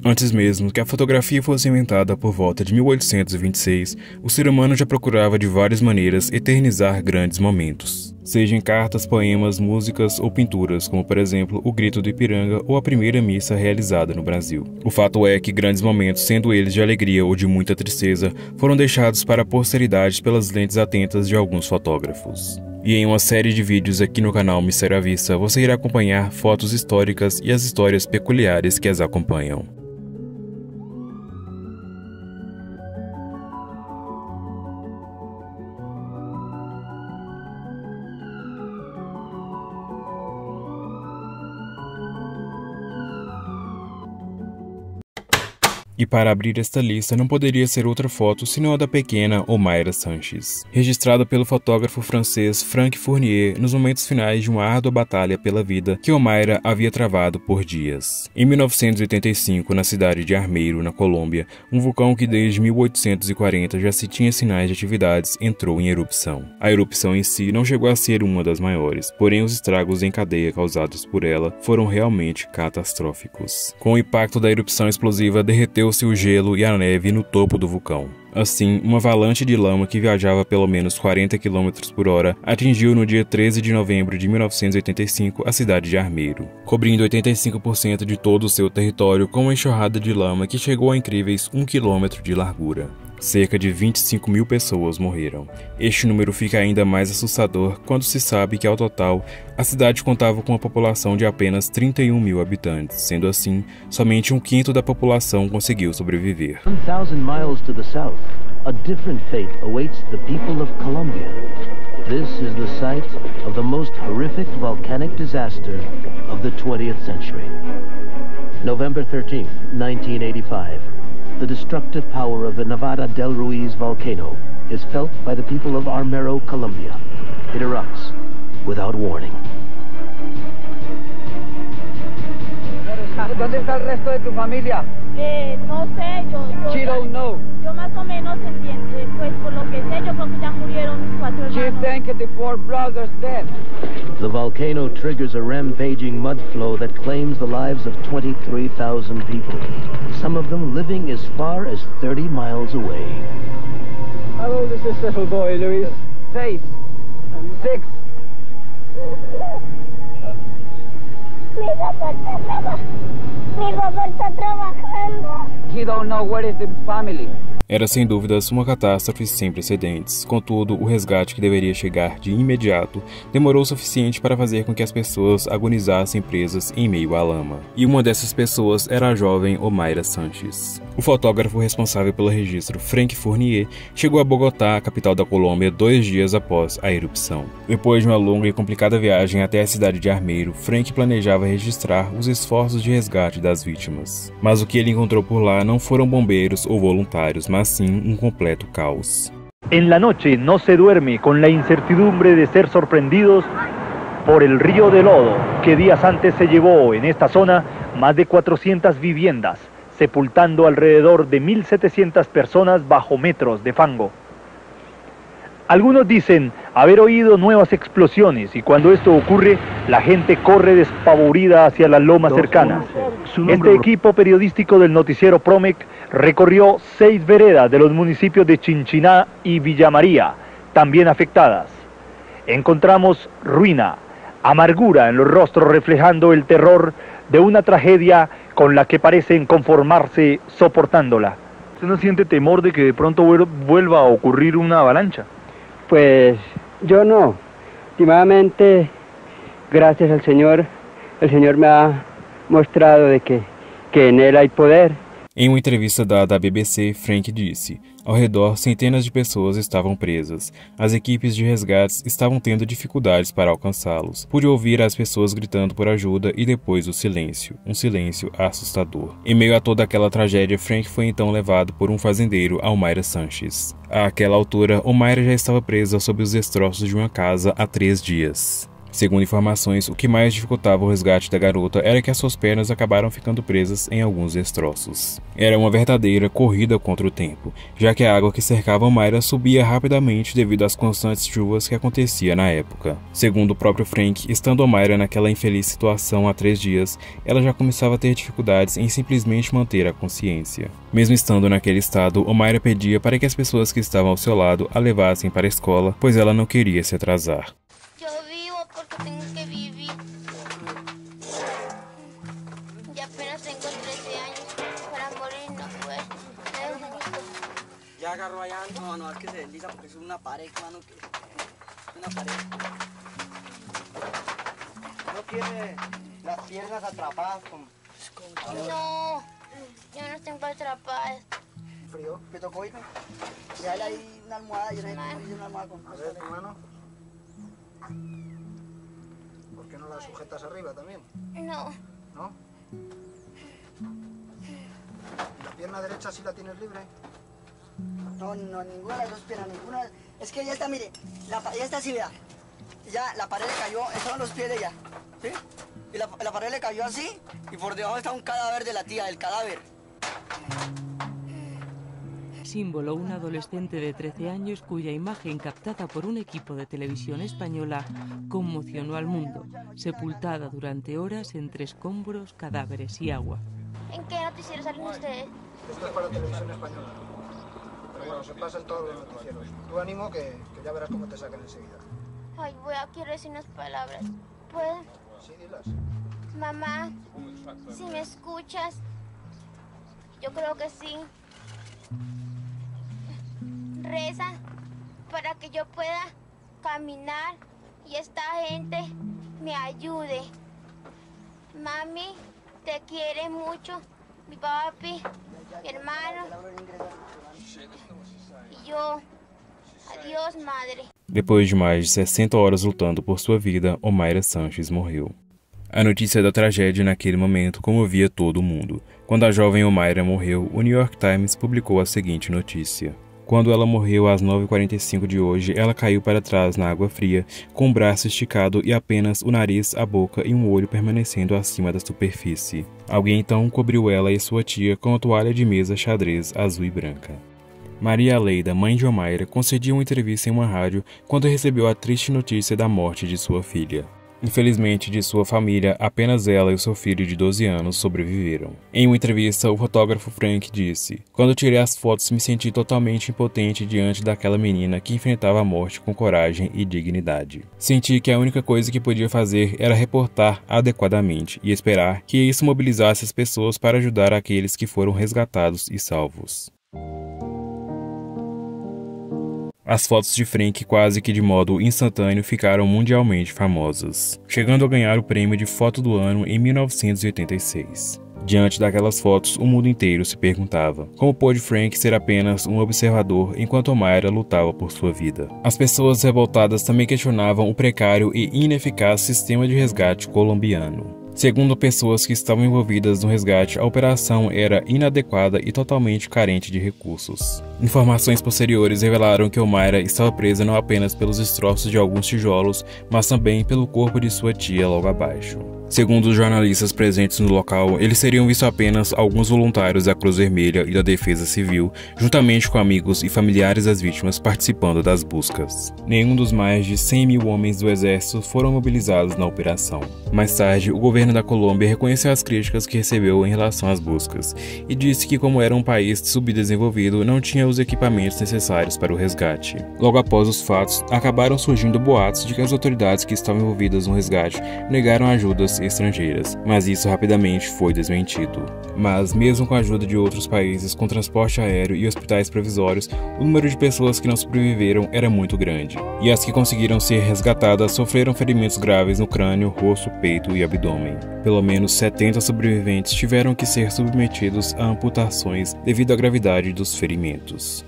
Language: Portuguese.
Antes mesmo que a fotografia fosse inventada por volta de 1826, o ser humano já procurava de várias maneiras eternizar grandes momentos. Seja em cartas, poemas, músicas ou pinturas, como por exemplo o Grito do Ipiranga ou a primeira missa realizada no Brasil. O fato é que grandes momentos, sendo eles de alegria ou de muita tristeza, foram deixados para a posteridade pelas lentes atentas de alguns fotógrafos. E em uma série de vídeos aqui no canal Mistério à Vista, você irá acompanhar fotos históricas e as histórias peculiares que as acompanham. E para abrir esta lista não poderia ser outra foto senão a da pequena Omaira Sanches, registrada pelo fotógrafo francês Frank Fournier nos momentos finais de uma árdua batalha pela vida que Omaira havia travado por dias. Em 1985, na cidade de Armeiro, na Colômbia, um vulcão que desde 1840 já se tinha sinais de atividades entrou em erupção. A erupção em si não chegou a ser uma das maiores, porém os estragos em cadeia causados por ela foram realmente catastróficos. Com o impacto da erupção explosiva, derreteu-se o gelo e a neve no topo do vulcão. Assim, uma avalanche de lama que viajava pelo menos 40 km por hora atingiu no dia 13 de novembro de 1985 a cidade de Armeiro, cobrindo 85% de todo o seu território com uma enxurrada de lama que chegou a incríveis 1 km de largura. Cerca de 25 mil pessoas morreram. Este número fica ainda mais assustador quando se sabe que, ao total, a cidade contava com uma população de apenas 31 mil habitantes. Sendo assim, somente um quinto da população conseguiu sobreviver. 1,000 miles to the south, a different fate awaits the people of Colombia. This is the site of the most horrific volcanic disaster of the 20th century. November 13th, 1985. The destructive power of the Nevada del Ruiz volcano is felt by the people of Armero, Colombia. It erupts without warning. ¿Dónde está el resto de tu familia? No sé, She don't know. Yo más o menos entiendo, pues por lo que sé, yo creo que ya murieron mis 4 She hermanos. think the 4 brothers dead. The volcano triggers a rampaging mud flow that claims the lives of 23,000 people, some of them living as far as 30 miles away. How old is this little boy, Luis? 6. 6. Mi papá está trabajando. He don't know where is the family. Era sem dúvidas uma catástrofe sem precedentes. Contudo, o resgate que deveria chegar de imediato demorou o suficiente para fazer com que as pessoas agonizassem presas em meio à lama. E uma dessas pessoas era a jovem Omaira Sanches. O fotógrafo responsável pelo registro, Frank Fournier, chegou a Bogotá, a capital da Colômbia, 2 dias após a erupção. Depois de uma longa e complicada viagem até a cidade de Armeiro, Frank planejava registrar os esforços de resgate das vítimas. Mas o que ele encontrou por lá não foram bombeiros ou voluntários, mas sim um completo caos. En la noche no se duerme con la incertidumbre de ser sorprendidos por el río de lodo que días antes se llevó en esta zona más de 400 viviendas, sepultando alrededor de 1.700 personas bajo metros de fango. Algunos dicen haber oído nuevas explosiones y cuando esto ocurre, la gente corre despavorida hacia las lomas cercanas. Este equipo periodístico del noticiero Promec recorrió 6 veredas de los municipios de Chinchiná y Villa María, también afectadas. Encontramos ruina, amargura en los rostros reflejando el terror de una tragedia con la que parecen conformarse soportándola. ¿Usted no siente temor de que de pronto vuelva a ocurrir una avalancha? Pues yo no. Últimamente, gracias al Señor, el Señor me ha mostrado de que en Él hay poder. Em uma entrevista dada à BBC, Frank disse: ao redor, centenas de pessoas estavam presas. As equipes de resgates estavam tendo dificuldades para alcançá-los. Pude ouvir as pessoas gritando por ajuda e depois o silêncio. Um silêncio assustador. Em meio a toda aquela tragédia, Frank foi então levado por um fazendeiro a Omaira Sanches. Àquela altura, Omaira já estava presa sob os destroços de uma casa há 3 dias. Segundo informações, o que mais dificultava o resgate da garota era que as suas pernas acabaram ficando presas em alguns destroços. Era uma verdadeira corrida contra o tempo, já que a água que cercava Omaira subia rapidamente devido às constantes chuvas que acontecia na época. Segundo o próprio Frank, estando Omaira naquela infeliz situação há 3 dias, ela já começava a ter dificuldades em simplesmente manter a consciência. Mesmo estando naquele estado, Omaira pedia para que as pessoas que estavam ao seu lado a levassem para a escola, pois ela não queria se atrasar. Porque tengo que vivir. Y apenas tengo 13 años para morir, no puedo. ¿Ya agarró allá? No, es que se desliza porque es una pared, mano. Una pared. ¿No tiene las piernas atrapadas? No, yo no tengo atrapadas. ¿Frío? ¿Me tocó irme? Déjale ahí una almohada, yo no sé cómo hice una almohada con... A ver, tu mano. ¿Por qué no la sujetas arriba también? No. ¿No? ¿La pierna derecha sí la tienes libre? No, ninguna de las dos piernas, ninguna. Es que ella está, mire, ella está así, vea. Ya la pared le cayó, esos son los pies de ella, ¿sí? Y la pared le cayó así, y por debajo está un cadáver de la tía, del cadáver. Símbolo, una adolescente de 13 años cuya imagen captada por un equipo de televisión española conmocionó al mundo, sepultada durante horas entre escombros, cadáveres y agua. ¿En qué noticiero salen ustedes? Esto es para televisión española. Pero bueno, se pasa en todos los noticieros. Tú ánimo que ya verás cómo te sacan enseguida. Ay, quiero decir unas palabras. ¿Puedo? Sí, dilas. Mamá, si me escuchas, yo creo que sí. Reza para que yo pueda caminar y esta gente me ayude. Mami, te quiere mucho, mi papi, mi hermano y yo. Adiós, madre. Depois de mais de 60 horas lutando por sua vida, Omaira Sanches morreu. A notícia da tragédia naquele momento comovia todo mundo. Quando a jovem Omaira morreu, o New York Times publicou a seguinte notícia. Quando ela morreu às 9h45 de hoje, ela caiu para trás na água fria, com o braço esticado e apenas o nariz, a boca e um olho permanecendo acima da superfície. Alguém então cobriu ela e sua tia com a toalha de mesa xadrez azul e branca. Maria Aleida, mãe de Omaira, concedia uma entrevista em uma rádio quando recebeu a triste notícia da morte de sua filha. Infelizmente, de sua família, apenas ela e o seu filho de 12 anos sobreviveram. Em uma entrevista, o fotógrafo Frank disse: "Quando tirei as fotos, me senti totalmente impotente diante daquela menina que enfrentava a morte com coragem e dignidade. Senti que a única coisa que podia fazer era reportar adequadamente e esperar que isso mobilizasse as pessoas para ajudar aqueles que foram resgatados e salvos." As fotos de Frank quase que de modo instantâneo ficaram mundialmente famosas, chegando a ganhar o prêmio de foto do ano em 1986. Diante daquelas fotos, o mundo inteiro se perguntava como pôde Frank ser apenas um observador enquanto Omaira lutava por sua vida. As pessoas revoltadas também questionavam o precário e ineficaz sistema de resgate colombiano. Segundo pessoas que estavam envolvidas no resgate, a operação era inadequada e totalmente carente de recursos. Informações posteriores revelaram que Omaira estava presa não apenas pelos destroços de alguns tijolos, mas também pelo corpo de sua tia logo abaixo. Segundo os jornalistas presentes no local, eles teriam visto apenas alguns voluntários da Cruz Vermelha e da Defesa Civil, juntamente com amigos e familiares das vítimas participando das buscas. Nenhum dos mais de 100 mil homens do exército foram mobilizados na operação. Mais tarde, o governo da Colômbia reconheceu as críticas que recebeu em relação às buscas e disse que, como era um país subdesenvolvido, não tinha os equipamentos necessários para o resgate. Logo após os fatos, acabaram surgindo boatos de que as autoridades que estavam envolvidas no resgate negaram ajudas estrangeiras, mas isso rapidamente foi desmentido. Mas, mesmo com a ajuda de outros países com transporte aéreo e hospitais provisórios, o número de pessoas que não sobreviveram era muito grande, e as que conseguiram ser resgatadas sofreram ferimentos graves no crânio, rosto, peito e abdômen. Pelo menos 70 sobreviventes tiveram que ser submetidos a amputações devido à gravidade dos ferimentos.